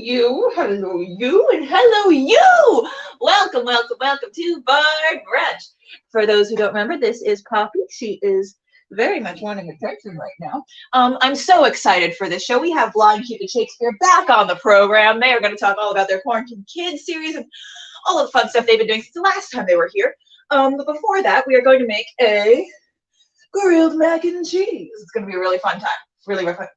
you, and hello you. Welcome, welcome, welcome to Brunch. For those who don't remember, this is Poppy. She is very much wanting attention right now. I'm so excited for this show. We have Blind Cupid Shakespeare back on the program. They are going to talk all about their Quarantine Kids series and all the fun stuff they've been doing since the last time they were here. But before that, we are going to make a grilled mac and cheese. It's going to be a really fun time. Really fun time.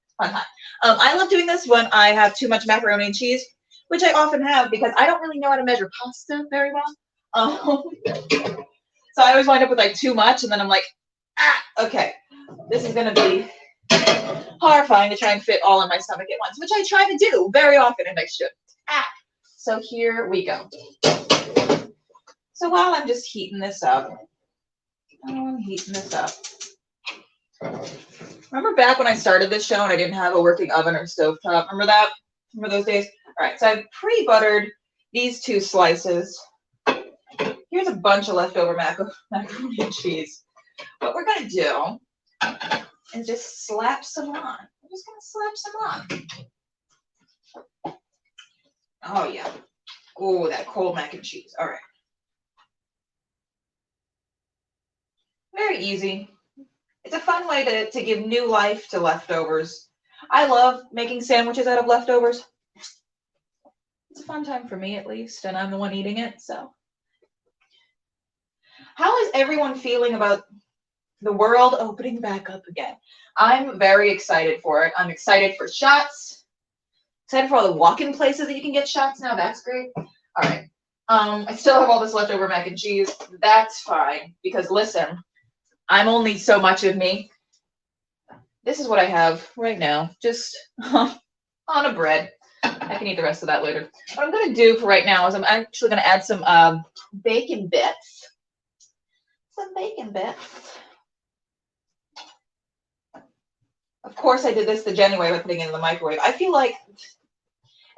I love doing this when I have too much macaroni and cheese, which I often have because I don't really know how to measure pasta very well. So I always wind up with like too much, and then I'm like, okay, this is going to be horrifying to try and fit all in my stomach at once, which I try to do very often, and I should. So here we go. So while I'm just heating this up, Remember back when I started this show and I didn't have a working oven or stovetop? Remember that? Remember those days? All right, so I've pre-buttered these two slices. Here's a bunch of leftover macaroni and cheese. What we're gonna do is just slap some on. I'm just gonna slap some on. Oh yeah. Oh, that cold mac and cheese. All right. Very easy. It's a fun way to give new life to leftovers. I love making sandwiches out of leftovers. It's a fun time for me, at least, and I'm the one eating it, so. How is everyone feeling about the world opening back up again? I'm very excited for it. I'm excited for shots. Excited for all the walk-in places that you can get shots now. That's great. All right. I still have all this leftover mac and cheese. That's fine, because listen, I'm only so much of me. This is what I have right now, just on a bread. I can eat the rest of that later. What I'm going to do for right now is I'm actually going to add some bacon bits. Some bacon bits. Of course, I did this the Genny way by putting it in the microwave. I feel like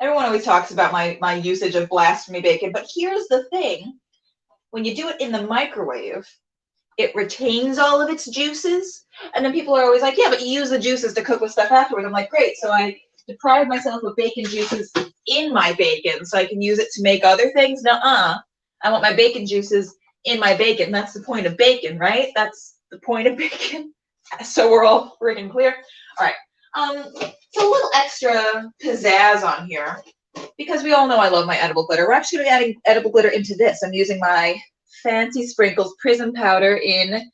everyone always talks about my usage of blasphemy bacon, but here's the thing. When you do it in the microwave, it retains all of its juices, and then people are always like, yeah, but you use the juices to cook with stuff afterwards. I'm like, great, so I deprive myself of bacon juices in my bacon so I can use it to make other things? Nuh-uh. I want my bacon juices in my bacon. That's the point of bacon, right? That's the point of bacon. So we're all freaking clear. All right. So a little extra pizzazz on here, because we all know I love my edible glitter. We're actually going to be adding edible glitter into this. I'm using my Fancy Sprinkles Prism Powder in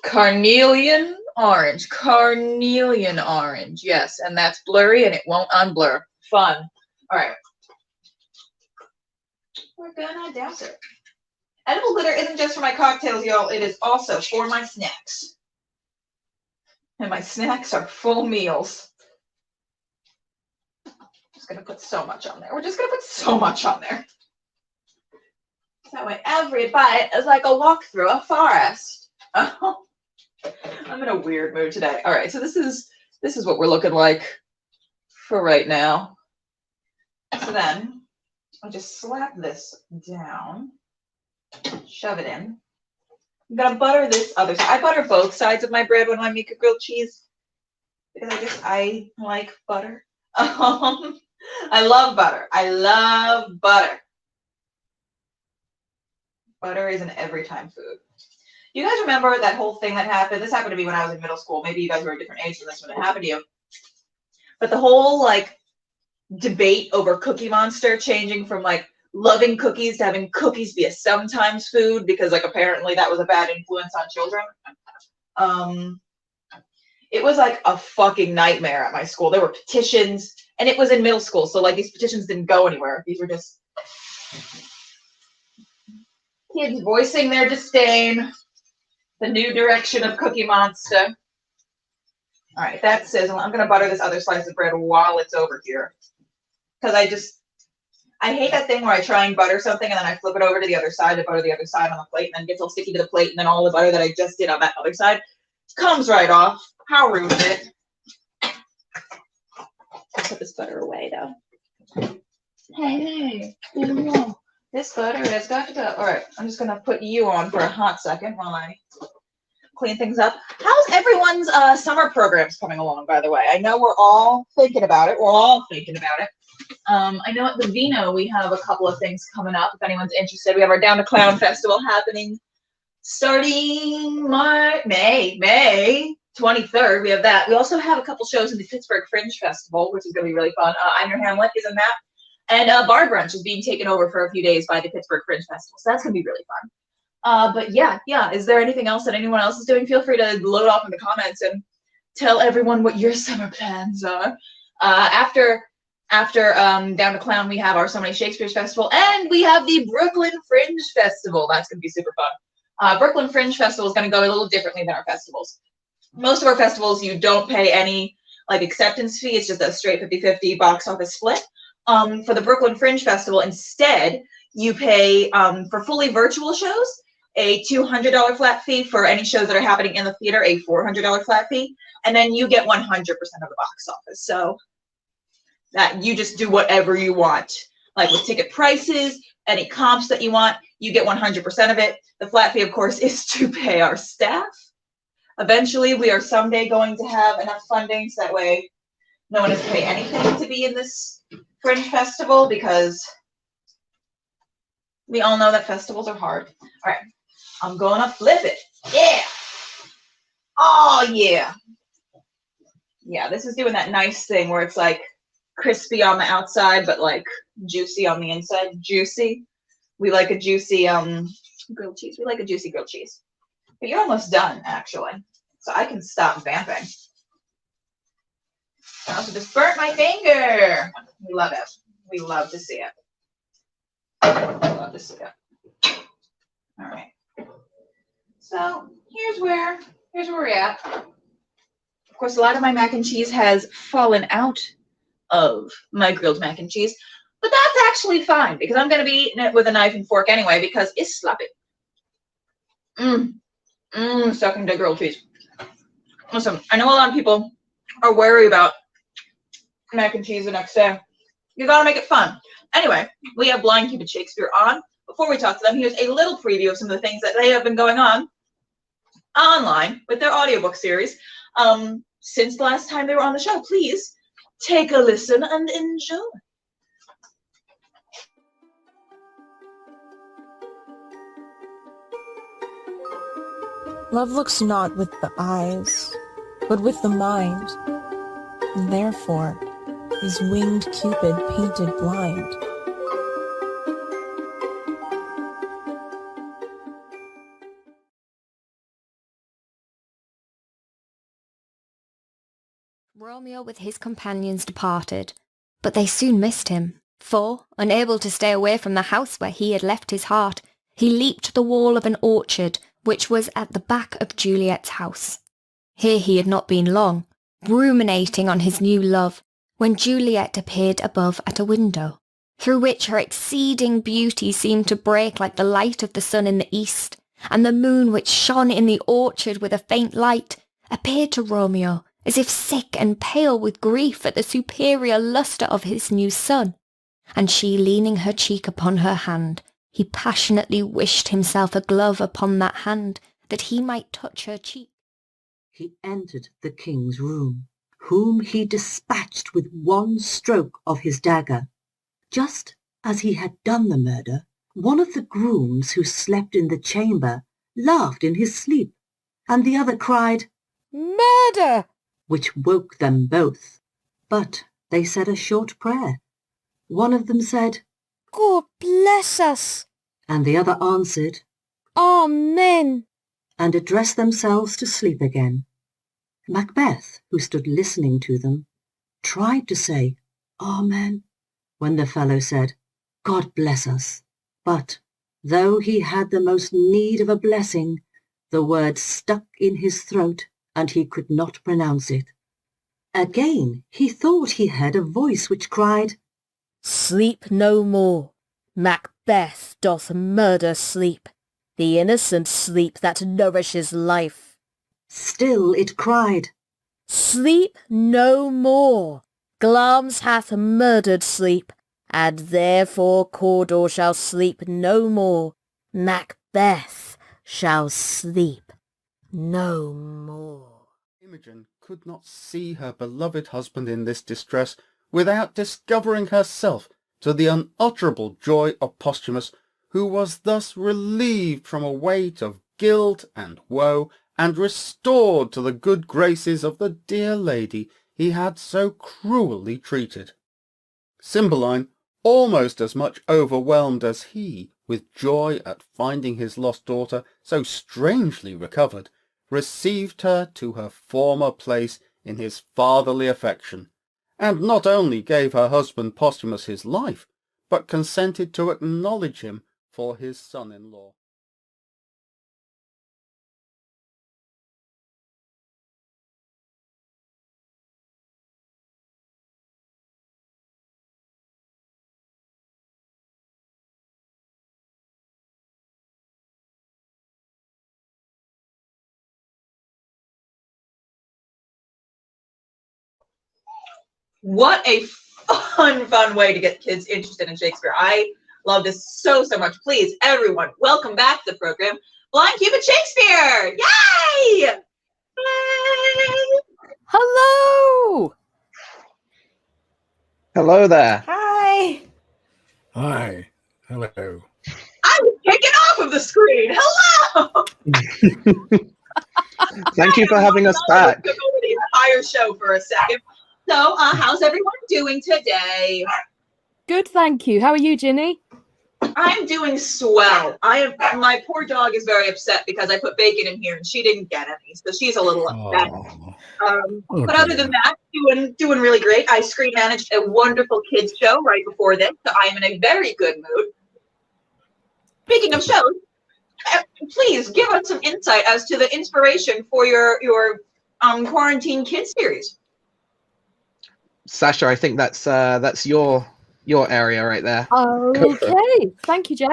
Carnelian Orange. Carnelian Orange, yes. And that's blurry and it won't unblur. Fun. All right. We're gonna douse it. Edible glitter isn't just for my cocktails, y'all. It is also for my snacks. And my snacks are full meals. Just gonna put so much on there. We're just gonna put so much on there. That way every bite is like a walk through a forest. Oh, I'm in a weird mood today. All right, so this is what we're looking like for right now. So then I'll just slap this down, shove it in. I'm gonna butter this other side. I butter both sides of my bread when I make a grilled cheese because I like butter. I love butter. I love butter. Butter is an every time food. You guys remember that whole thing that happened? This happened to me when I was in middle school. Maybe you guys were a different age than this when it happened to you. But the whole like debate over Cookie Monster changing from like loving cookies to having cookies be a sometimes food because like apparently that was a bad influence on children. It was like a fucking nightmare at my school. There were petitions, and it was in middle school, so like these petitions didn't go anywhere. These were just kids voicing their disdain, the new direction of Cookie Monster. All right, that's sizzling. I'm going to butter this other slice of bread while it's over here. Because I hate that thing where I try and butter something and then I flip it over to the other side to butter the other side on the plate, and then it gets all sticky to the plate, and then all the butter that I just did on that other side comes right off. How rude is it? I'll put this butter away, though. Hey, this butter has got to go. All right, I'm just going to put you on for a hot second while I clean things up. How's everyone's summer programs coming along, by the way? I know we're all thinking about it. I know at the Vino we have a couple of things coming up. If anyone's interested, we have our Down to Clown Festival happening starting May 23rd. We have that. We also have a couple shows in the Pittsburgh Fringe Festival, which is going to be really fun. I'm Your Hamlet is in that. And Bar Brunch is being taken over for a few days by the Pittsburgh Fringe Festival. So that's going to be really fun. But yeah. Is there anything else that anyone else is doing? Feel free to load off in the comments and tell everyone what your summer plans are. After Down to Clown, we have our So Many Shakespeare's Festival, and we have the Brooklyn Fringe Festival. That's going to be super fun. Brooklyn Fringe Festival is going to go a little differently than our festivals. Most of our festivals, you don't pay any like acceptance fee. It's just a straight 50-50 box office split. For the Brooklyn Fringe Festival, instead, you pay for fully virtual shows a $200 flat fee. For any shows that are happening in the theater, a $400 flat fee, and then you get 100% of the box office. So that you just do whatever you want, like with ticket prices, any comps that you want, you get 100% of it. The flat fee, of course, is to pay our staff. Eventually, we are someday going to have enough funding so that way no one has to pay anything to be in this Fringe Festival, because we all know that festivals are hard. All right, I'm gonna flip it. Yeah. Oh, yeah. Yeah, this is doing that nice thing where it's like crispy on the outside, but like juicy on the inside. Juicy. We like a juicy grilled cheese. We like a juicy grilled cheese. But you're almost done, actually. So I can stop vamping. I also just burnt my finger. We love it. We love to see it. Love to see it. All right. So here's where we're at. Of course, a lot of my mac and cheese has fallen out of my grilled mac and cheese, but that's actually fine because I'm going to be eating it with a knife and fork anyway because it's sloppy. Sucking to grilled cheese. Listen, I know a lot of people are wary about mac and cheese the next day. You gotta make it fun. Anyway, we have Blind Cupid Shakespeare on. Before we talk to them, here's a little preview of some of the things that they have been going on online with their audiobook series. Since the last time they were on the show, please take a listen and enjoy. Love looks not with the eyes, but with the mind, and therefore is winged Cupid painted blind. Romeo with his companions departed, but they soon missed him, for, unable to stay away from the house where he had left his heart, he leaped the wall of an orchard which was at the back of Juliet's house. Here he had not been long, ruminating on his new love, when Juliet appeared above at a window, through which her exceeding beauty seemed to break like the light of the sun in the east, and the moon which shone in the orchard with a faint light appeared to Romeo as if sick and pale with grief at the superior lustre of his new son, and she leaning her cheek upon her hand, he passionately wished himself a glove upon that hand, that he might touch her cheek. He entered the king's room, whom he dispatched with one stroke of his dagger. Just as he had done the murder, one of the grooms who slept in the chamber laughed in his sleep, and the other cried, "Murder!" which woke them both. But they said a short prayer. One of them said, "God bless us!" and the other answered, "Amen!" and addressed themselves to sleep again. Macbeth, who stood listening to them, tried to say, Amen, when the fellow said, God bless us. But, though he had the most need of a blessing, the word stuck in his throat, and he could not pronounce it. Again he thought he heard a voice which cried, Sleep no more. Macbeth doth murder sleep, the innocent sleep that nourishes life. Still it cried, Sleep no more. Glamis hath murdered sleep, and therefore Cawdor shall sleep no more. Macbeth shall sleep. no more. Imogen could not see her beloved husband in this distress without discovering herself to the unutterable joy of Posthumus, who was thus relieved from a weight of guilt and woe, and restored to the good graces of the dear lady he had so cruelly treated. Cymbeline, almost as much overwhelmed as he with joy at finding his lost daughter so strangely recovered, received her to her former place in his fatherly affection, and not only gave her husband Posthumus his life, but consented to acknowledge him for his son-in-law. What a fun way to get kids interested in Shakespeare. I love this so much. Please, everyone, welcome back to the program, Blind Cupid Shakespeare! Yay! Yay! Hello! Hello there. Hi! Hi. Hello. I was taken off of the screen. Hello! Thank you for having us back. Took over the entire show for a second. So, how's everyone doing today? Good, thank you. How are you, Genny? I'm doing swell. My poor dog is very upset because I put bacon in here and she didn't get any, so she's a little upset. But other than that, doing really great. I screen managed a wonderful kids show right before this, so I am in a very good mood. Speaking of shows, please give us some insight as to the inspiration for your quarantine kids series. Sasha, I think that's your area right there. Okay, thank you, Joe.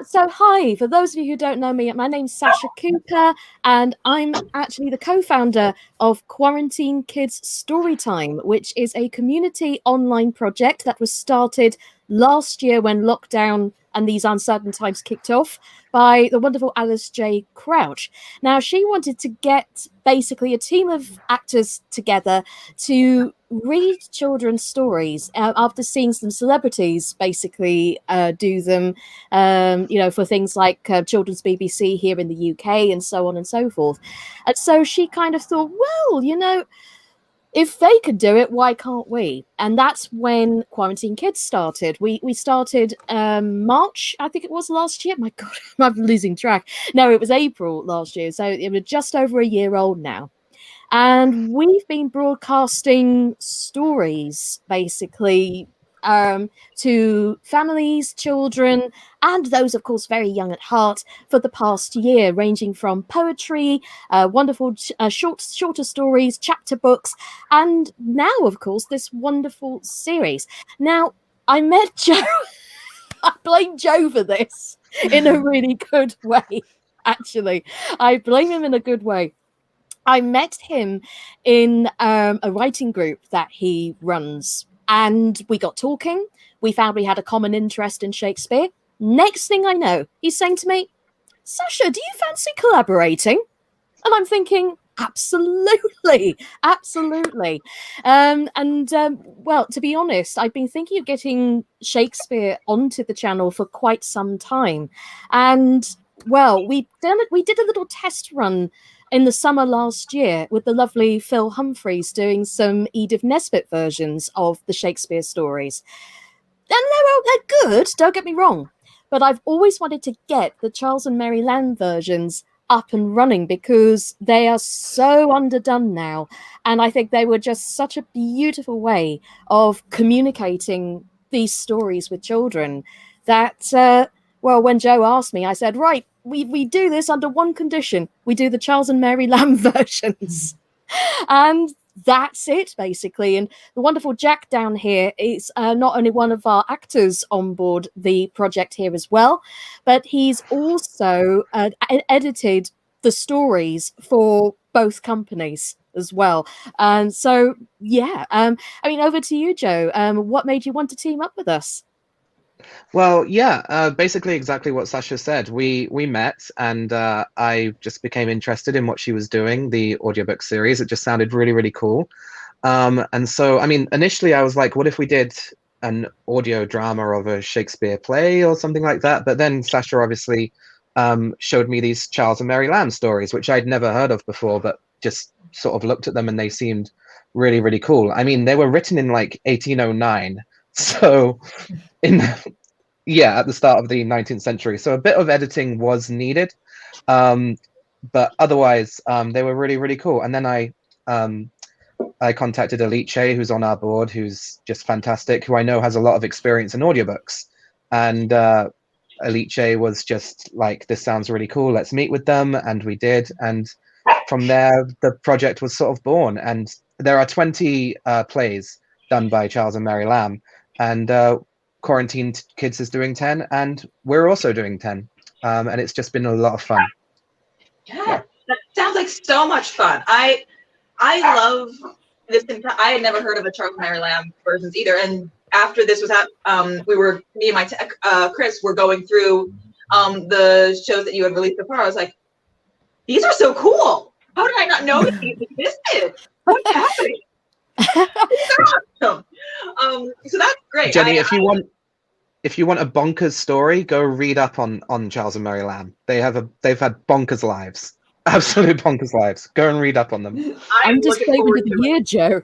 So hi, for those of you who don't know me, my name's Sasha Cooper, and I'm actually the co-founder of Quarantine Kids Storytime, which is a community online project that was started last year when lockdown and these uncertain times kicked off by the wonderful Alice J. Crouch. Now, she wanted to get basically a team of actors together to read children's stories after seeing some celebrities basically do them, for things like Children's BBC here in the UK and so on and so forth. And so she kind of thought, well, if they could do it, why can't we? And that's when Quarantine Kids started. We started March, I think it was last year. My God, I'm losing track. No, it was April last year. So it was just over a year old now. And we've been broadcasting stories, basically, to families, children, and those, of course, very young at heart for the past year, ranging from poetry, wonderful shorter stories, chapter books, and now, of course, this wonderful series. Now, I met Joe. I blame Joe for this in a really good way, actually. I blame him in a good way. I met him in a writing group that he runs, and we got talking. We found we had a common interest in Shakespeare. Next thing I know, he's saying to me, Sasha, do you fancy collaborating? And I'm thinking, absolutely. Well, to be honest, I've been thinking of getting Shakespeare onto the channel for quite some time. And, well, we did a little test run in the summer last year with the lovely Phil Humphreys doing some Edith Nesbit versions of the Shakespeare stories. And they're good, don't get me wrong. But I've always wanted to get the Charles and Mary Lamb versions up and running because they are so underdone now. And I think they were just such a beautiful way of communicating these stories with children that, when Joe asked me, I said, right, we do this under one condition. We do the Charles and Mary Lamb versions. And that's it, basically. And the wonderful Jack down here is not only one of our actors on board the project here as well, but he's also edited the stories for both companies as well. And so, over to you, Joe. What made you want to team up with us? Well, yeah, basically exactly what Sasha said. We met, and I just became interested in what she was doing, the audiobook series. It just sounded really, really cool. And so, I mean, initially I was like, what if we did an audio drama of a Shakespeare play or something like that? But then Sasha obviously showed me these Charles and Mary Lamb stories, which I'd never heard of before, but just sort of looked at them and they seemed really, really cool. I mean, they were written in like 1809. So in yeah, at the start of the 19th century. So a bit of editing was needed. But otherwise, they were really, really cool. And then I contacted Alice, who's on our board, who's just fantastic, who I know has a lot of experience in audiobooks. And Alice was just like, this sounds really cool. Let's meet with them. And we did. And from there, the project was sort of born. And there are 20 plays done by Charles and Mary Lamb. And Quarantined Kids is doing 10. And we're also doing 10. And it's just been a lot of fun. Yeah, that sounds like so much fun. I love this. I had never heard of the Charles and Mary Lamb versions either. And after this was out, me and my tech, Chris were going through the shows that you had released before. I was like, these are so cool. How did I not know that these existed? What's happening? They're awesome. So that's great. Genny, if you want a bonkers story, go read up on Charles and Mary Lamb. They've had bonkers lives. Absolute bonkers lives. Go and read up on them. I'm just saving the year, Joe.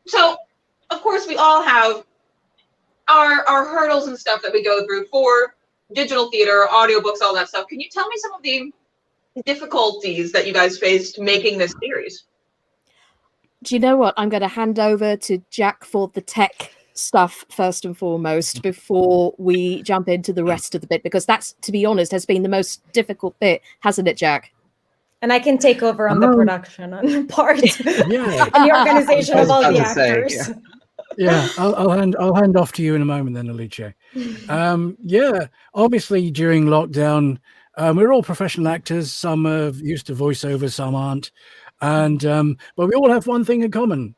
So, of course, we all have our hurdles and stuff that we go through for digital theater, audiobooks, all that stuff. Can you tell me some of the difficulties that you guys faced making this series? Do you know what? I'm going to hand over to Jack for the tech stuff first and foremost before we jump into the rest of the bit, because that's, to be honest, has been the most difficult bit, hasn't it, Jack? And I can take over on the production on the part Yeah. and the organization of all the actors. Yeah, I'll hand off to you in a moment then, Alice. Yeah, obviously during lockdown, we're all professional actors. Some are used to voiceover, some aren't. And but we all have one thing in common.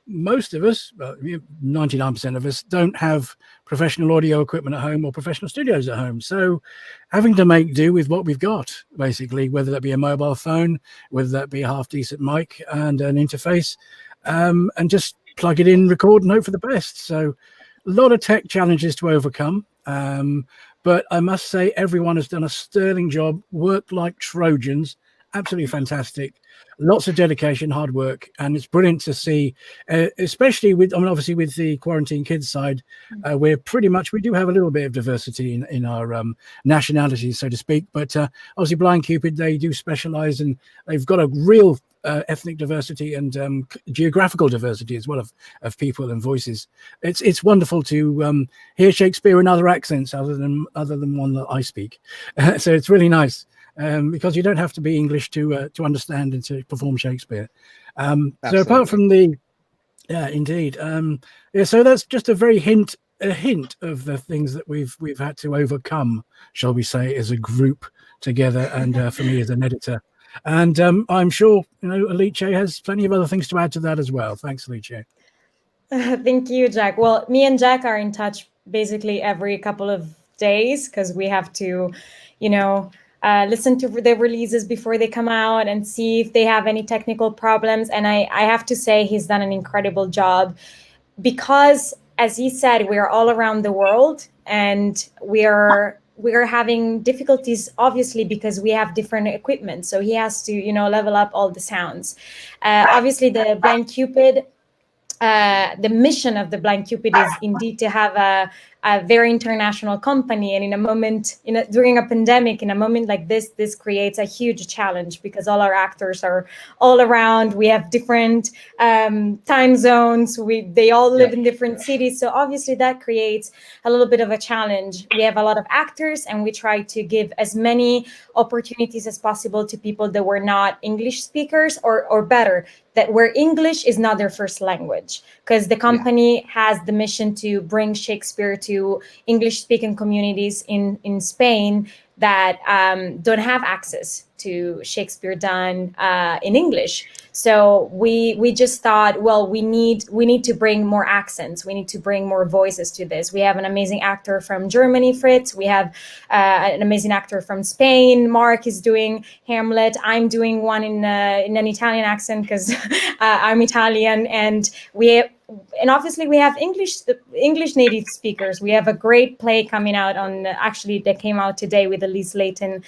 Most of us, 99% of us, don't have professional audio equipment at home or professional studios at home. So having to make do with what we've got, basically, whether that be a mobile phone, whether that be a half decent mic and an interface, and just plug it in, record and hope for the best. So a lot of tech challenges to overcome. But I must say everyone has done a sterling job, worked like Trojans, absolutely fantastic. Lots of dedication, hard work, and it's brilliant to see, especially with, obviously with the Quarantine Kids side, we do have a little bit of diversity in our nationalities, so to speak. But obviously Blind Cupid, they do specialize, and they've got a real ethnic diversity and geographical diversity as well of people and voices. It's wonderful to hear Shakespeare in other accents other than one that I speak. So it's really nice. Because you don't have to be English to understand and to perform Shakespeare. So apart from indeed. So that's just a hint of the things that we've had to overcome, shall we say, as a group together, and for me as an editor. And I'm sure Alice has plenty of other things to add to that as well. Thanks, Alice. Thank you, Jack. Well, me and Jack are in touch basically every couple of days because we have to, listen to the releases before they come out and see if they have any technical problems. And I have to say he's done an incredible job because, as he said, we're all around the world and we're having difficulties, obviously, because we have different equipment. So he has to, level up all the sounds. Obviously, the Blind Cupid, the mission of the Blind Cupid is indeed to have a very international company. And in a moment, during a pandemic, in a moment like this creates a huge challenge because all our actors are all around. We have different time zones. They all live in different cities. So obviously that creates a little bit of a challenge. We have a lot of actors and we try to give as many opportunities as possible to people that were not English speakers or better, that where English is not their first language, because the company has the mission to bring Shakespeare to to English-speaking communities in Spain that don't have access to Shakespeare done in English. So we just thought, well, we need to bring more accents. We need to bring more voices to this. We have an amazing actor from Germany, Fritz. We have an amazing actor from Spain. Mark is doing Hamlet. I'm doing one in an Italian accent because I'm Italian, and obviously we have English native speakers. We have a great play coming out that came out today with Elise Layton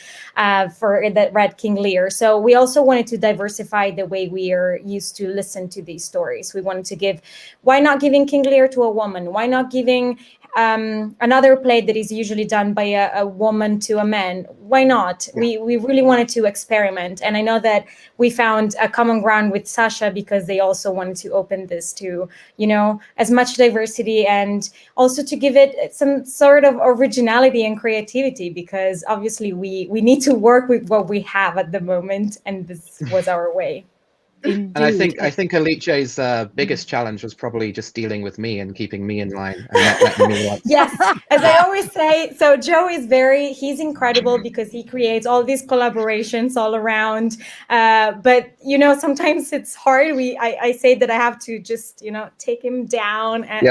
for the Red King Lear. So we also wanted to diversify the way we are used to listen to these stories. We wanted to why not giving King Lear to a woman? Why not giving another play that is usually done by a woman to a man? Why not? Yeah. We really wanted to experiment. And I know that we found a common ground with Sasha because they also wanted to open this to, as much diversity and also to give it some sort of originality and creativity, because obviously we need to work with what we have at the moment, and this was our way. Indeed. And I think Alice's biggest challenge was probably just dealing with me and keeping me in line and not letting me Yes, as I always say, so Joe is he's incredible because he creates all these collaborations all around. But sometimes it's hard. I say that I have to just take him down and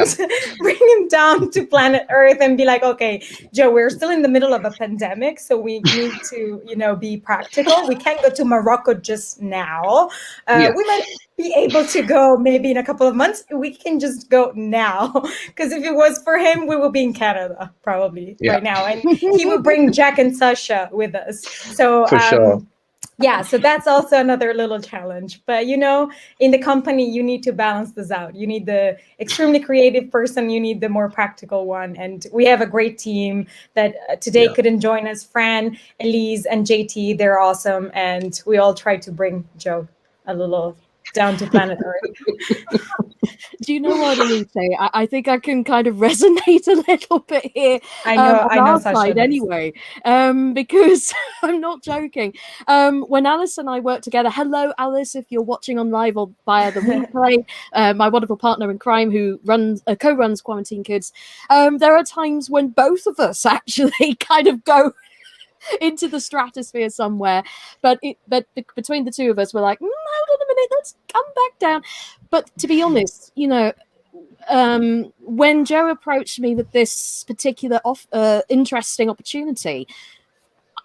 bring him down to planet Earth and be like, okay, Joe, we're still in the middle of a pandemic, so we need to be practical. We can't go to Morocco just now. We might be able to go maybe in a couple of months. We can just go now, because if it was for him, we would be in Canada probably right now, and he would bring Jack and Sasha with us. So for sure. Yeah, so that's also another little challenge. But in the company, you need to balance this out. You need the extremely creative person, you need the more practical one, and we have a great team that today couldn't join us. Fran, Elise, and JT, they're awesome, and we all try to bring Joe a little down to planet Earth. Do you know what, Elise? I think I can kind of resonate a little bit here. I know, on our Sasha side does. anyway, because I'm not joking. When Alice and I work together, hello, Alice, if you're watching on live or via the replay, my wonderful partner in crime who co-runs Quarantine Kids, there are times when both of us actually kind of go into the stratosphere somewhere, but between the two of us, we're like, hold on a minute, let's come back down. But to be honest, when Joe approached me with this particular interesting opportunity,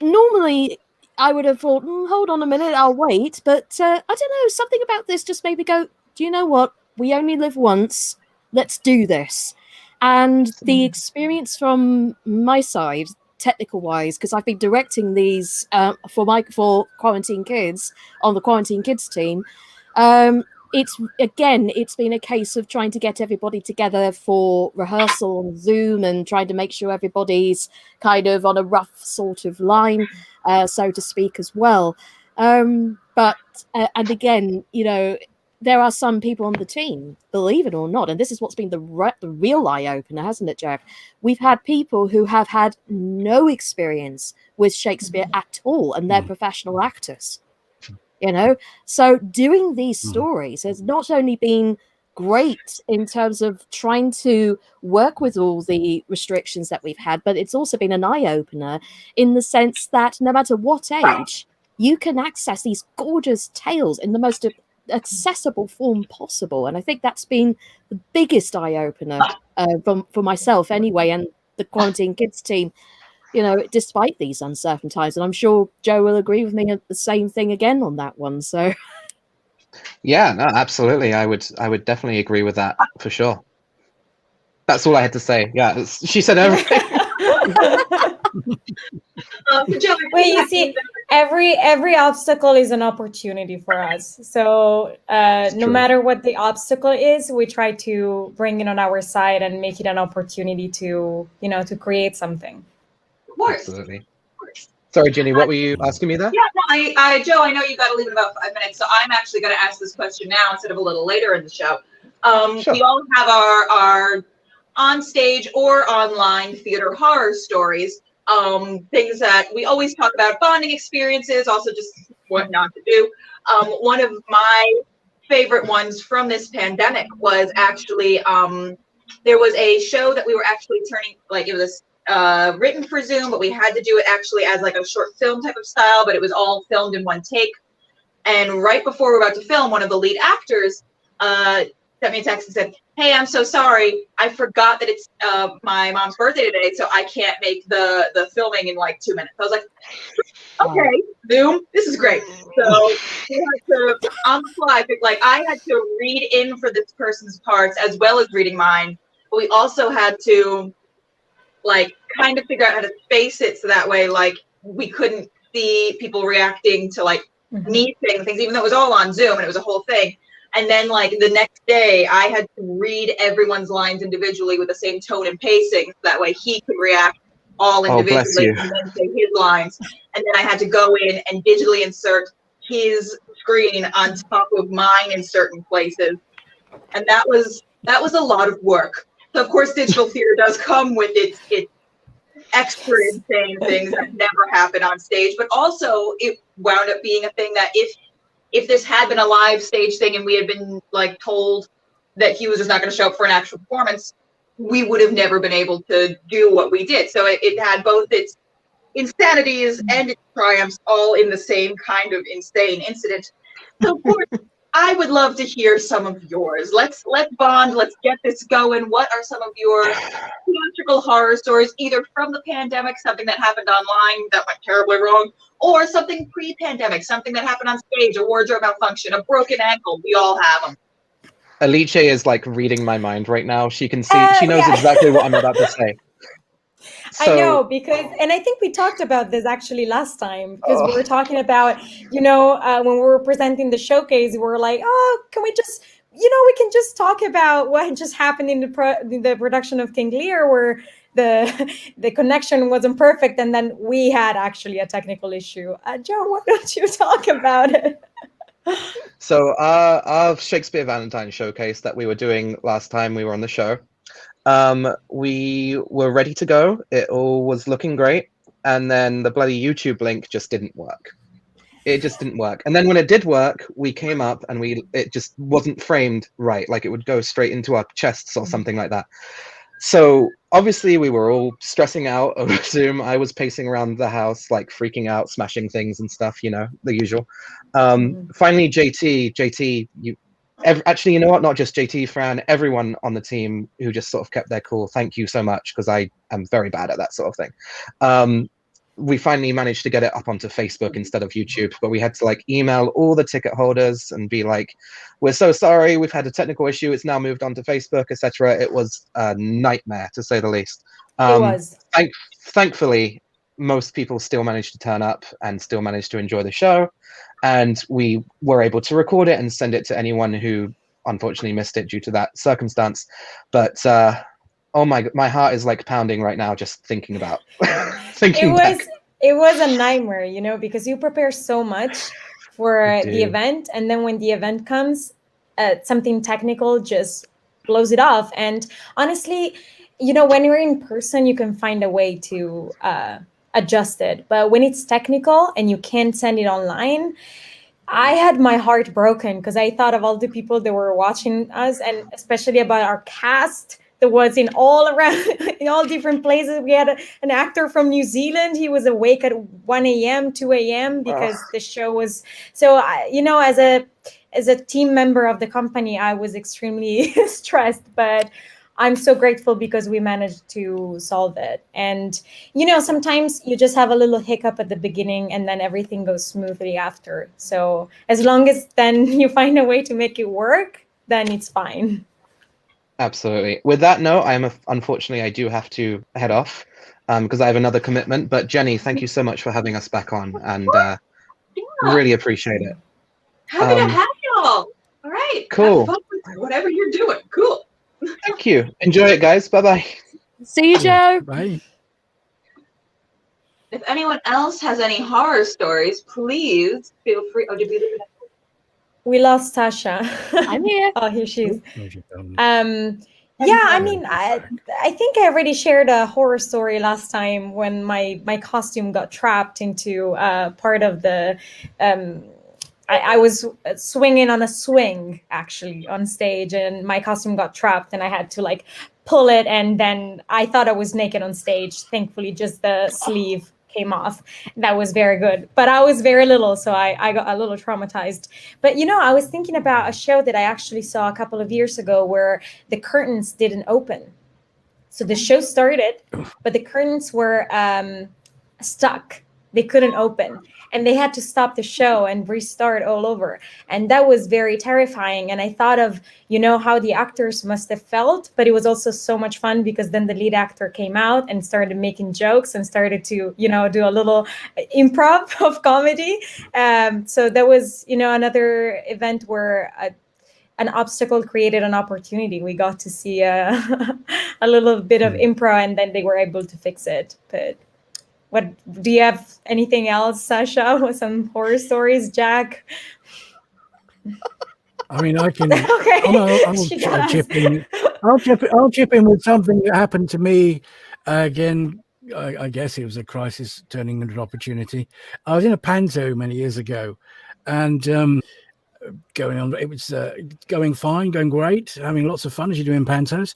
normally I would have thought, hold on a minute, I'll wait. But I don't know, something about this just made me go, do you know what? We only live once. Let's do this. And the experience from my side, technical wise, because I've been directing these for Quarantine Kids on the Quarantine Kids team, it's been a case of trying to get everybody together for rehearsal on Zoom and trying to make sure everybody's kind of on a rough sort of line, so to speak, as well. But again, there are some people on the team, believe it or not, and this is what's been the real eye-opener, hasn't it, Jack? We've had people who have had no experience with Shakespeare at all, and they're professional actors, So doing these stories has not only been great in terms of trying to work with all the restrictions that we've had, but it's also been an eye-opener in the sense that no matter what age, you can access these gorgeous tales in the most accessible form possible, and I think that's been the biggest eye-opener for myself anyway, and the Quarantine Kids team, despite these uncertain times. And I'm sure Joe will agree with me at the same thing again on that one. So yeah, no, absolutely, I would definitely agree with that for sure. That's all I had to say. Yeah, she said everything. Well, you see, every obstacle is an opportunity for us. So no matter what the obstacle is, we try to bring it on our side and make it an opportunity to create something. Of course. Absolutely. Sorry, Genny, what were you asking me there? Yeah, no, Joe, I know you got to leave in about 5 minutes, so I'm actually going to ask this question now instead of a little later in the show. Sure. We all have our on-stage or online theater horror stories, things that we always talk about, bonding experiences, also just what not to do. One of my favorite ones from this pandemic was actually there was a show that we were actually turning, like it was written for Zoom, but we had to do it actually as like a short film type of style, but it was all filmed in one take. And right before we were about to film, one of the lead actors sent me a text and said, "Hey, I'm so sorry. I forgot that it's my mom's birthday today, so I can't make the filming in like 2 minutes." I was like, "Okay, Zoom, this is great." So we had to, on the fly, like I had to read in for this person's parts as well as reading mine. But we also had to like kind of figure out how to space it so that way like we couldn't see people reacting to like me saying things, even though it was all on Zoom and it was a whole thing. And then like the next day I had to read everyone's lines individually with the same tone and pacing so that way he could react all individually and then say his lines. And then I had to go in and digitally insert his screen on top of mine in certain places. And that was a lot of work. So of course digital theater does come with its extra insane things that never happen on stage, but also it wound up being a thing that if this had been a live stage thing and we had been like told that he was just not going to show up for an actual performance, we would have never been able to do what we did. So it had both its insanities and its triumphs all in the same kind of insane incident. So of course, I would love to hear some of yours. Let's bond. Let's get this going. What are some of your theatrical horror stories, either from the pandemic, something that happened online that went terribly wrong, or something pre-pandemic, something that happened on stage, a wardrobe malfunction, a broken ankle? We all have them. Alice is like reading my mind right now. She can see. She knows exactly what I'm about to say. So, I know, because, and I think we talked about this actually last time, because we were talking about, when we were presenting the showcase, we were like, can we just, we can just talk about what just happened in the production of King Lear, where the connection wasn't perfect, and then we had actually a technical issue. Joe, why don't you talk about it? So our Shakespeare Valentine showcase that we were doing last time we were on the show, we were ready to go. It all was looking great. And then the bloody YouTube link just didn't work. It just didn't work. And then when it did work, we came up and it just wasn't framed right. Like it would go straight into our chests or something like that. So obviously we were all stressing out over Zoom. I was pacing around the house, like freaking out, smashing things and stuff, the usual. Finally, JT, actually, you know what? Not just JT, Fran, everyone on the team who just sort of kept their cool. Thank you so much, because I am very bad at that sort of thing. We finally managed to get it up onto Facebook instead of YouTube, but we had to like email all the ticket holders and be like, "We're so sorry, we've had a technical issue. It's now moved on to Facebook, etc." It was a nightmare, to say the least. It was. Thankfully, most people still managed to turn up and still managed to enjoy the show. And we were able to record it and send it to anyone who unfortunately missed it due to that circumstance. But oh my heart is like pounding right now just thinking about thinking back. It was a nightmare, because you prepare so much for the event, and then when the event comes, something technical just blows it off. And honestly, when you're in person, you can find a way to adjust it, but when it's technical and you can't send it online, I had my heart broken, because I thought of all the people that were watching us, and especially about our cast that was in all different places. We had an actor from New Zealand. He was awake at 1 a.m., 2 a.m. because the show was so. As a team member of the company, I was extremely stressed, but I'm so grateful because we managed to solve it. And, sometimes you just have a little hiccup at the beginning and then everything goes smoothly after. So as long as then you find a way to make it work, then it's fine. Absolutely. With that note, unfortunately, I do have to head off because I have another commitment. But Jenny, thank you so much for having us back on, and really appreciate it. Happy to have you all. All right. Cool. Have fun with whatever you're doing. Cool. Thank you. Enjoy it, guys. Bye-bye. See you, Joe. Bye. If anyone else has any horror stories, please feel free. Oh, did we leave it? We lost Tasha. I'm here. Oh, here she is. Yeah, I mean, I think I already shared a horror story last time when my costume got trapped into part of the. I was swinging on a swing actually on stage, and my costume got trapped, and I had to like pull it, and then I thought I was naked on stage. Thankfully, just the sleeve came off. That was very good. But I was very little, so I got a little traumatized. But I was thinking about a show that I actually saw a couple of years ago where the curtains didn't open. So the show started, but the curtains were stuck. They couldn't open. And they had to stop the show and restart all over. And that was very terrifying. And I thought of, how the actors must have felt, but it was also so much fun because then the lead actor came out and started making jokes and started to, do a little improv of comedy. So that was, another event where an obstacle created an opportunity. We got to see a little bit of improv, and then they were able to fix it. But what do you have anything else, Sasha, with some horror stories? Jack? I mean, I can. Okay. I'll chip in. I'll chip in with something that happened to me. Again, I guess it was a crisis turning into an opportunity. I was in a panto many years ago, and going on. It was going fine, going great, having lots of fun as you do in pantos.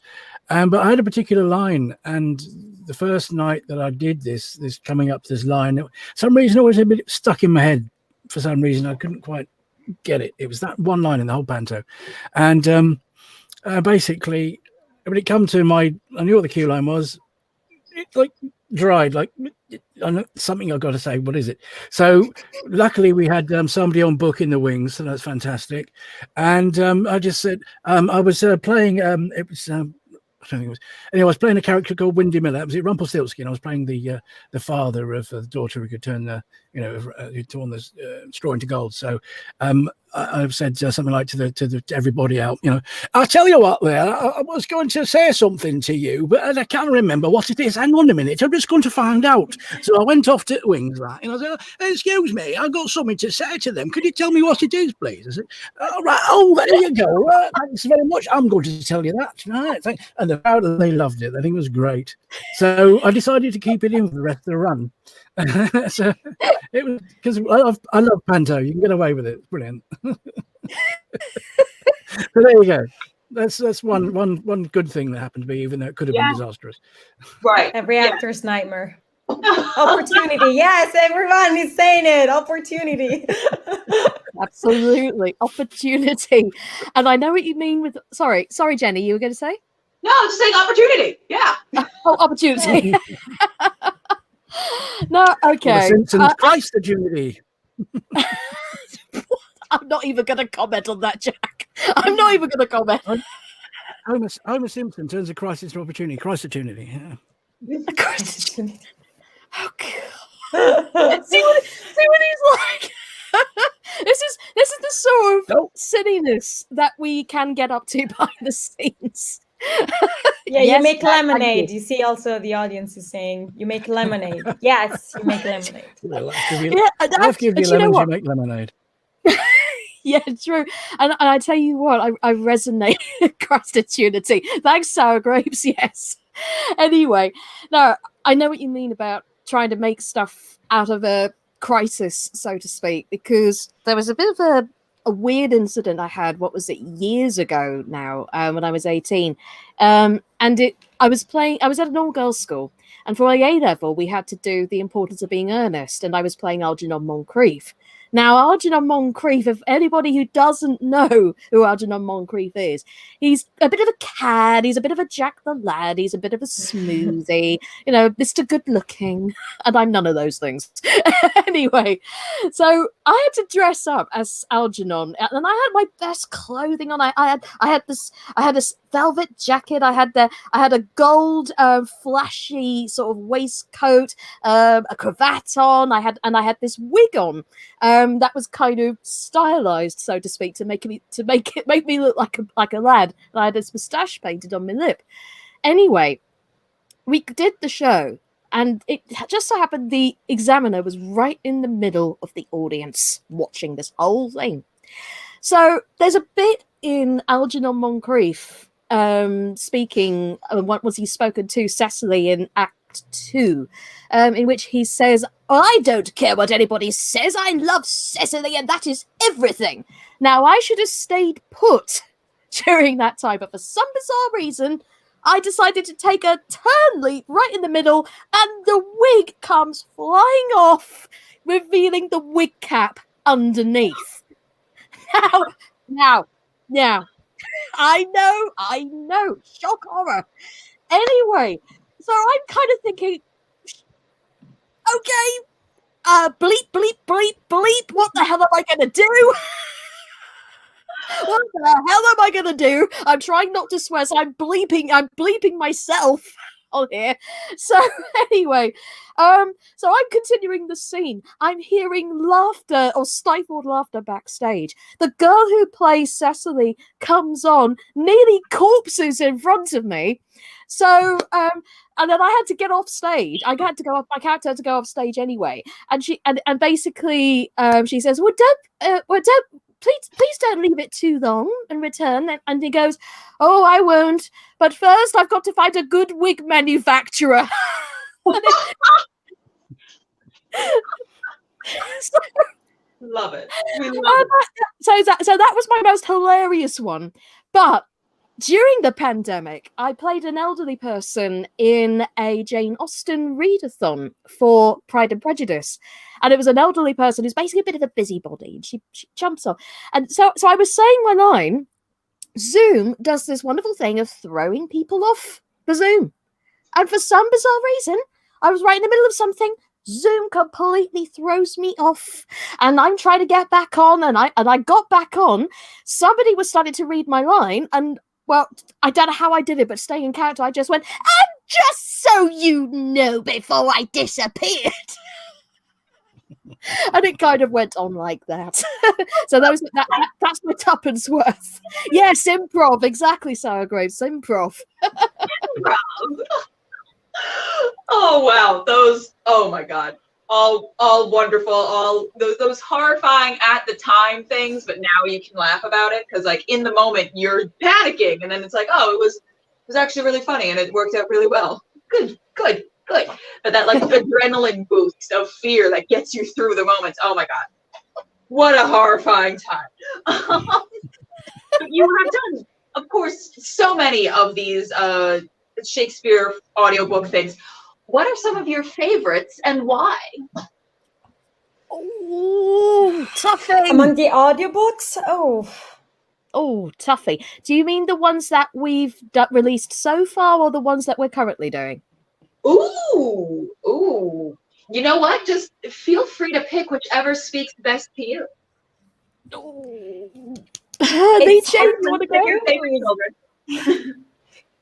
But I had a particular line, and the first night that I did this coming up to this line, for some reason it was a bit stuck in my head. For some reason, I couldn't quite get it. It was that one line in the whole panto, and basically, when it come to I knew what the cue line was. It like dried, like I know something I've got to say. What is it? So luckily we had somebody on book in the wings, so that's fantastic. And I just said I was playing. It was. I don't think it was. Anyway, I was playing a character called Windy Miller. Was it Rumpelstiltskin? I was playing the father of the daughter who could turn who'd torn the straw into gold. So I said something like to everybody out, I'll tell you what, there. I was going to say something to you, but I can't remember what it is. Hang on a minute, I'm just going to find out. So I went off to wings, right, and I said, excuse me, I've got something to say to them. Could you tell me what it is, please? I said, right, there you go. Thanks very much. I'm going to tell you that. Right, and the crowd, they loved it. I think it was great. So I decided to keep it in for the rest of the run. So it was because I love panto. You can get away with it. It's brilliant. So there you go. That's one good thing that happened to me, even though it could have been disastrous. Right. Every actor's nightmare. Opportunity. Yes, everyone is saying it. Opportunity. Absolutely. Opportunity. And I know what you mean with sorry, Jenny, you were going to say? No, I'm just saying opportunity. Yeah. Oh, opportunity. No, okay. Well, the Simpsons, Christ the Judy. I'm not even going to comment on that, Jack. I'm not even going to comment. Homer Simpson turns a crisis to opportunity. Christ-opportunity. Yeah. Christ-opportunity. Oh, God. See what he's like. This is the sort of silliness that we can get up to behind the scenes. Yeah, yes, you make lemonade. You see, also the audience is saying you make lemonade. Yes, you make lemonade. I've given you lemons, you make lemonade. Yeah, true. And I tell you what, I resonate with Christ-opportunity. Thanks, sour grapes. Yes. Anyway, no, I know what you mean about trying to make stuff out of a crisis, so to speak, because there was a bit of a weird incident I had, years ago now, when I was 18. And I was at an all-girls school, and for my A-level, we had to do The Importance of Being Earnest, and I was playing Algernon Moncrief. Now, Algernon Moncrief, if anybody who doesn't know who Algernon Moncrief is, he's a bit of a cad, he's a bit of a Jack the Lad, he's a bit of a smoothie, Mr. Good Looking, and I'm none of those things. Anyway, so I had to dress up as Algernon, and I had my best clothing on. I had this velvet jacket. I had a gold flashy sort of waistcoat, a cravat on. I had this wig on. That was kind of stylized, so to speak, to make me look like a lad. And I had this moustache painted on my lip. Anyway, we did the show, and it just so happened the examiner was right in the middle of the audience watching this whole thing. So there's a bit in Algernon Moncrief speaking. What was he spoken to Cecily in Act 2, in which he says, I don't care what anybody says, I love Cecily and that is everything. Now, I should have stayed put during that time, but for some bizarre reason, I decided to take a turn leap right in the middle, and the wig comes flying off, revealing the wig cap underneath. Now, I know, shock horror. Anyway, so I'm kind of thinking, okay, bleep, bleep, bleep, bleep, what the hell am I going to do? What the hell am I going to do? I'm trying not to swear, so I'm bleeping myself on here. So anyway, so I'm continuing the scene. I'm hearing laughter or stifled laughter backstage. The girl who plays Cecily comes on, nearly corpses in front of me. So, and then I had to get off stage. I had to go off. My character had to go off stage anyway. And she and basically, she says, "Well, don't. Please don't leave it too long and return." And he goes, "Oh, I won't. But first, I've got to find a good wig manufacturer." Love it. We love it. So that was my most hilarious one. But during the pandemic, I played an elderly person in a Jane Austen readathon for Pride and Prejudice. And it was an elderly person who's basically a bit of a busybody. And she jumps on. And so I was saying my line, Zoom does this wonderful thing of throwing people off the Zoom. And for some bizarre reason, I was right in the middle of something. Zoom completely throws me off, and I'm trying to get back on, and I got back on. Somebody was starting to read my line, and well, I don't know how I did it, but staying in character, I just went, "And just so you know, before I disappeared." And it kind of went on like that. So that's my tuppence worth. Yes, improv, exactly, Sarah Graves, improv. Oh wow, those, oh my god, all wonderful, all those horrifying at the time things, but now you can laugh about it because like in the moment you're panicking, and then it's like, oh, it was actually really funny and it worked out really well. Good. But that like adrenaline boost of fear that gets you through the moments. Oh my god, what a horrifying time. You have done, of course, so many of these Shakespeare audiobook things. What are some of your favorites and why? Oh, toughie. Among the audiobooks? Oh, toughie. Do you mean the ones that we've released so far, or the ones that we're currently doing? Ooh. You know what? Just feel free to pick whichever speaks best to you.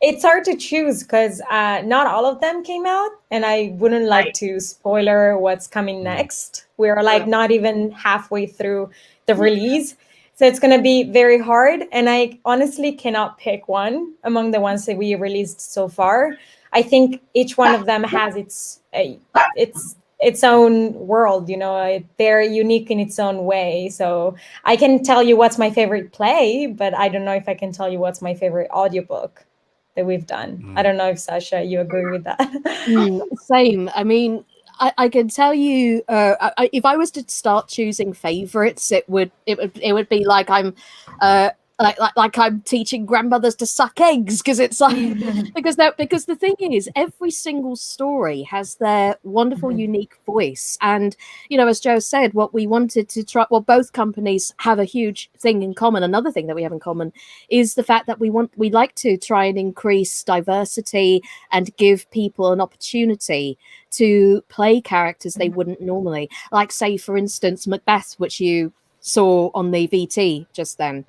It's hard to choose because not all of them came out, and I wouldn't like to spoiler what's coming next. We're like not even halfway through the release. So it's going to be very hard, and I honestly cannot pick one among the ones that we released so far. I think each one of them has its own world, you know, they're unique in its own way. So I can tell you what's my favorite play, but I don't know if I can tell you what's my favorite audiobook that we've done. I don't know if Sasha, you agree with that? Same. I mean, I can tell you, if I was to start choosing favorites, it would be like I'm like I'm teaching grandmothers to suck eggs, because it's like because the thing is, every single story has their wonderful unique voice. And you know, as Joe said, what we wanted to try, well, both companies have a huge thing in common. Another thing that we have in common is the fact that we like to try and increase diversity and give people an opportunity to play characters they wouldn't normally, like, say, for instance, Macbeth, which you saw on the VT just then.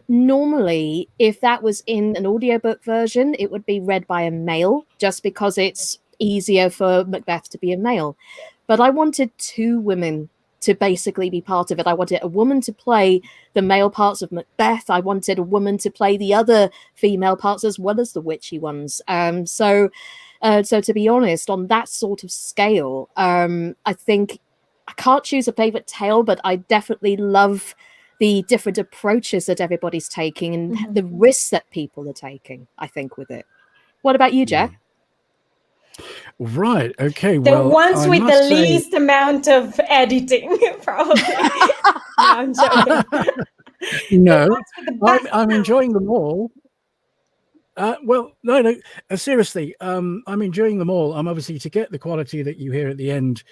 Normally, if that was in an audiobook version, it would be read by a male, just because it's easier for Macbeth to be a male. But I wanted two women to basically be part of it. I wanted a woman to play the male parts of Macbeth. I wanted a woman to play the other female parts as well as the witchy ones. So to be honest, on that sort of scale, I think I can't choose a favorite tale, but I definitely love the different approaches that everybody's taking and the risks that people are taking, I think, with it. What about you, Jack? Right. Okay. The ones with the least amount of editing, probably. No, I'm joking. No, I'm enjoying them all. Well, no. Seriously, I'm enjoying them all. I'm obviously, to get the quality that you hear at the end,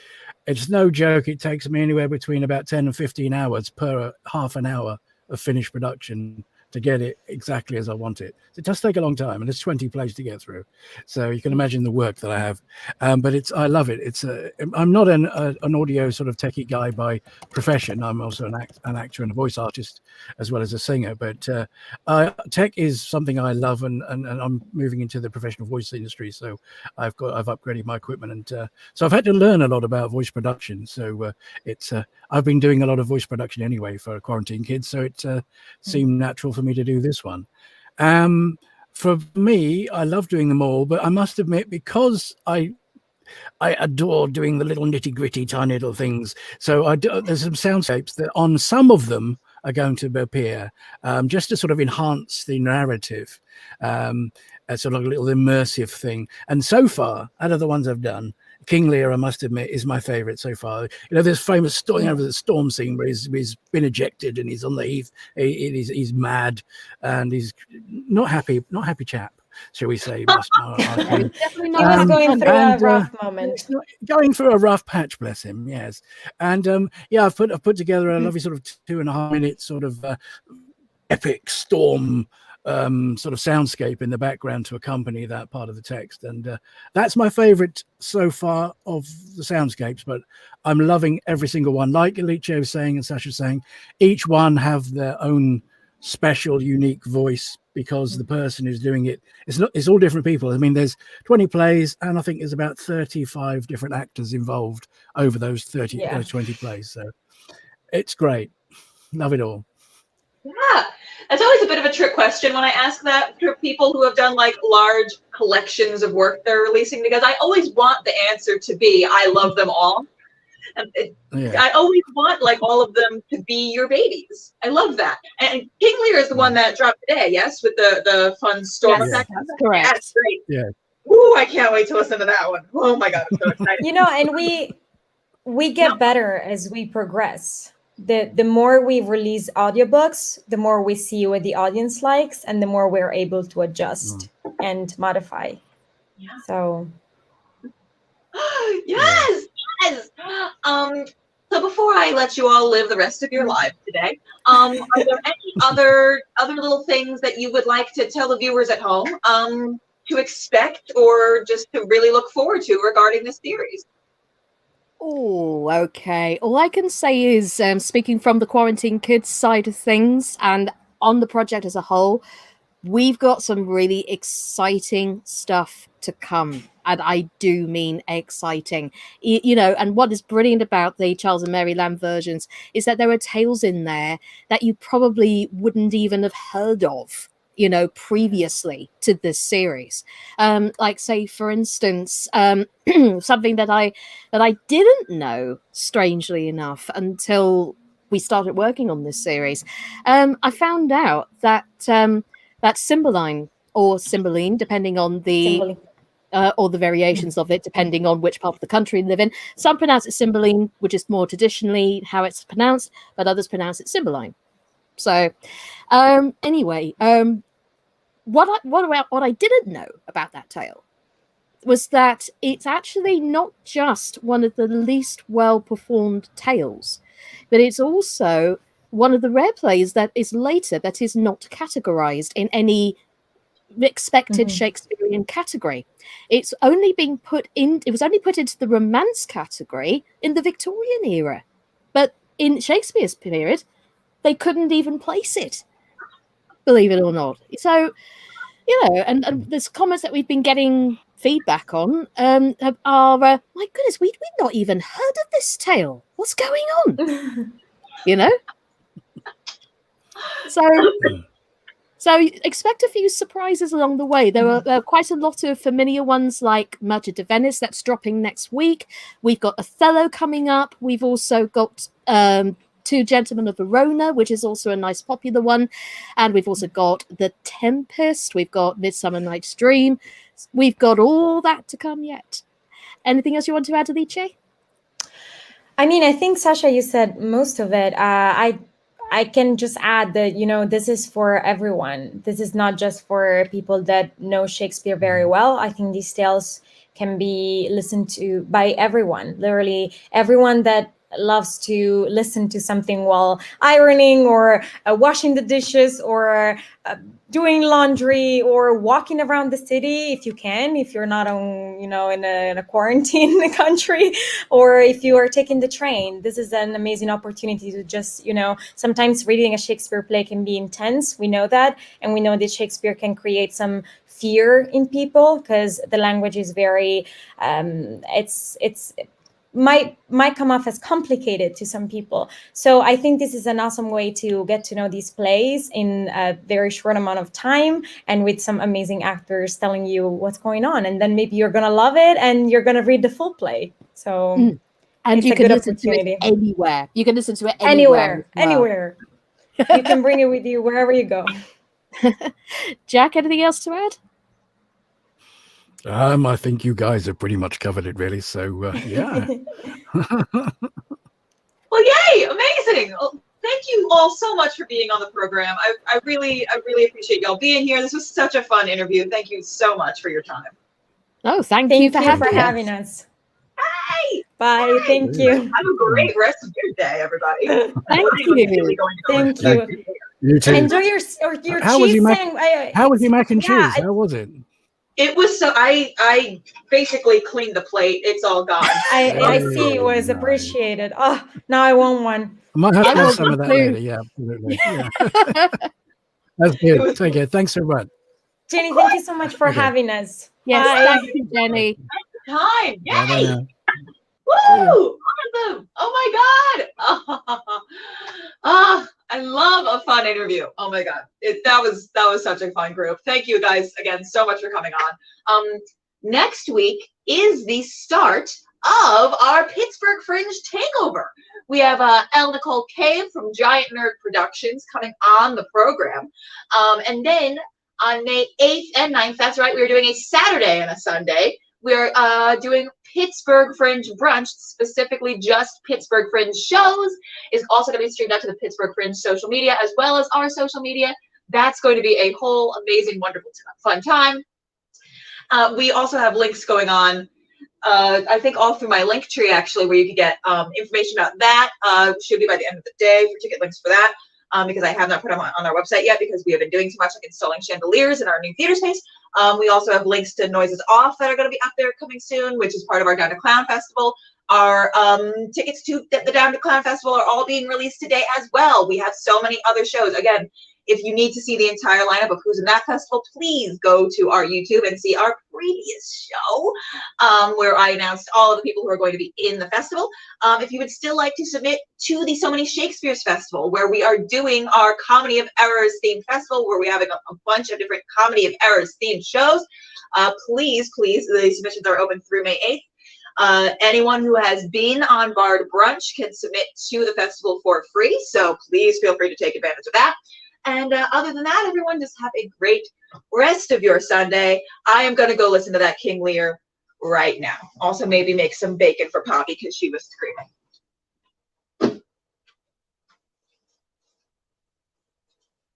it's no joke. It takes me anywhere between about 10 and 15 hours per half an hour of finished production to get it exactly as I want it. It does take a long time, and there's 20 plays to get through. So you can imagine the work that I have. But I love it. I'm not an audio sort of techie guy by profession. I'm also an actor and a voice artist as well as a singer. But tech is something I love, and I'm moving into the professional voice industry. So I've upgraded my equipment, and so I've had to learn a lot about voice production. So I've been doing a lot of voice production anyway for Quarantine Kids, so it seemed natural for me to do this one. For me, I love doing them all, but I must admit, because I adore doing the little nitty gritty, tiny little things. So there's some soundscapes that on some of them are going to appear, just to sort of enhance the narrative, a sort of a little immersive thing. And so far, out of the ones I've done, King Lear, I must admit, is my favorite so far. There's famous story over the storm scene where he's been ejected and he's on the heath. He's mad and he's not happy chap, shall we say. Definitely not going through a rough moment. Going through a rough patch, bless him. Yes, and I've put together a lovely sort of 2.5 minute sort of epic storm sort of soundscape in the background to accompany that part of the text, and that's my favorite so far of the soundscapes. But I'm loving every single one. Like Alicia was saying and Sasha was saying, each one have their own special, unique voice, because the person who's doing it's all different people. I mean, there's 20 plays, and I think there's about 35 different actors involved over those 20 plays. So it's great. Love it all. Yeah, that's always a bit of a trick question when I ask that for people who have done like large collections of work they're releasing, because I always want the answer to be, I love them all. And I always want like all of them to be your babies. I love that. And King Lear is the one that dropped today, yes, with the fun storm effect. That's correct. That's great. Yeah. Ooh, I can't wait to listen to that one. Oh my God, I'm so excited. And we get better as we progress. The more we release audiobooks, the more we see what the audience likes, and the more we're able to adjust and modify. Yeah. So yes. So before I let you all live the rest of your lives today, are there any other little things that you would like to tell the viewers at home to expect, or just to really look forward to regarding this series? Oh, okay. All I can say is, speaking from the Quarantine Kids side of things and on the project as a whole, we've got some really exciting stuff to come. And I do mean exciting. And what is brilliant about the Charles and Mary Lamb versions is that there are tales in there that you probably wouldn't even have heard of, previously to this series. Like, say, for instance, something that I didn't know, strangely enough, until we started working on this series. I found out that that Cymbeline, or Cymbeline, depending on the or the variations of it, depending on which part of the country you live in. Some pronounce it Cymbeline, which is more traditionally how it's pronounced, but others pronounce it Cymbeline. So, anyway, what I didn't know about that tale was that it's actually not just one of the least well performed tales, but it's also one of the rare plays that is later that is not categorized in any expected Shakespearean category. It was only put into the romance category in the Victorian era, but in Shakespeare's period they couldn't even place it, believe it or not. So and there's comments that we've been getting feedback on are my goodness, we'd not even heard of this tale, what's going on? So expect a few surprises along the way. There are quite a lot of familiar ones, like Merchant of Venice, that's dropping next week. We've got Othello coming up. We've also got Two Gentlemen of Verona, which is also a nice popular one. And we've also got The Tempest. We've got Midsummer Night's Dream. We've got all that to come yet. Anything else you want to add, Alicia? I mean, I think, Sasha, you said most of it. I can just add that, this is for everyone. This is not just for people that know Shakespeare very well. I think these tales can be listened to by everyone, literally everyone that loves to listen to something while ironing or washing the dishes or doing laundry or walking around the city, if you can, if you're not on, in a quarantine country, or if you are taking the train. This is an amazing opportunity to just, sometimes reading a Shakespeare play can be intense. We know that, and we know that Shakespeare can create some fear in people because the language is very, it's might come off as complicated to some people. So I think this is an awesome way to get to know these plays in a very short amount of time and with some amazing actors telling you what's going on. And then maybe you're going to love it and you're going to read the full play. So and it's you a can good listen opportunity. to it anywhere. You can listen to it Anywhere. anywhere. You can bring it with you wherever you go. Jack, anything else to add? I think you guys have pretty much covered it, really. So, yeah. Well, yay! Amazing. Well, thank you all so much for being on the program. I really appreciate y'all being here. This was such a fun interview. Thank you so much for your time. Oh, thank you for having us. Hey! Bye. Thank you. Have a great rest of your day, everybody. Thank you. Thank you. You too. Enjoy your How was cheese your mac? sandwich. How was your mac and cheese? How was it? It was so I basically cleaned the plate. It's all gone. I see it was appreciated. Oh, now I want one. I might have to have some of that later. Yeah, absolutely. Yeah. That's good. Take care. Thanks so much. Jenny, thank you so much for having us. Yes, Bye. thank you, Jenny. Time. Yay! Bye-bye. Woo! Awesome! Oh my god! I love a fun interview. Oh my god, that was such a fun group. Thank you guys again so much for coming on. Next week is the start of our Pittsburgh Fringe takeover. We have Elle Nicole Cave from Giant Nerd Productions coming on the program, and then on May 8th and 9th, that's right, we're doing a Saturday and a Sunday. We're doing Pittsburgh Fringe Brunch, specifically just Pittsburgh Fringe shows. Is also going to be streamed out to the Pittsburgh Fringe social media as well as our social media. That's going to be a whole amazing, wonderful, fun time. We also have links going on, I think all through my link tree actually, where you can get information about that. Should be by the end of the day for ticket links for that. Because I have not put them on our website yet because we have been doing too much like installing chandeliers in our new theater space. We also have links to Noises Off that are going to be up there coming soon, which is part of our Down to Clown Festival. Our tickets to the Down to Clown Festival are all being released today as well. We have so many other shows. Again, if you need to see the entire lineup of who's in that festival, please go to our YouTube and see our previous show where I announced all of the people who are going to be in the festival. If you would still like to submit to the So Many Shakespeare's Festival, where we are doing our Comedy of Errors themed festival, where we're having a bunch of different Comedy of Errors themed shows, please, the submissions are open through May 8th. Anyone who has been on Bard Brunch can submit to the festival for free, so please feel free to take advantage of that. And other than that, everyone, just have a great rest of your Sunday. I am going to go listen to that King Lear right now. Also, maybe make some bacon for Poppy because she was screaming.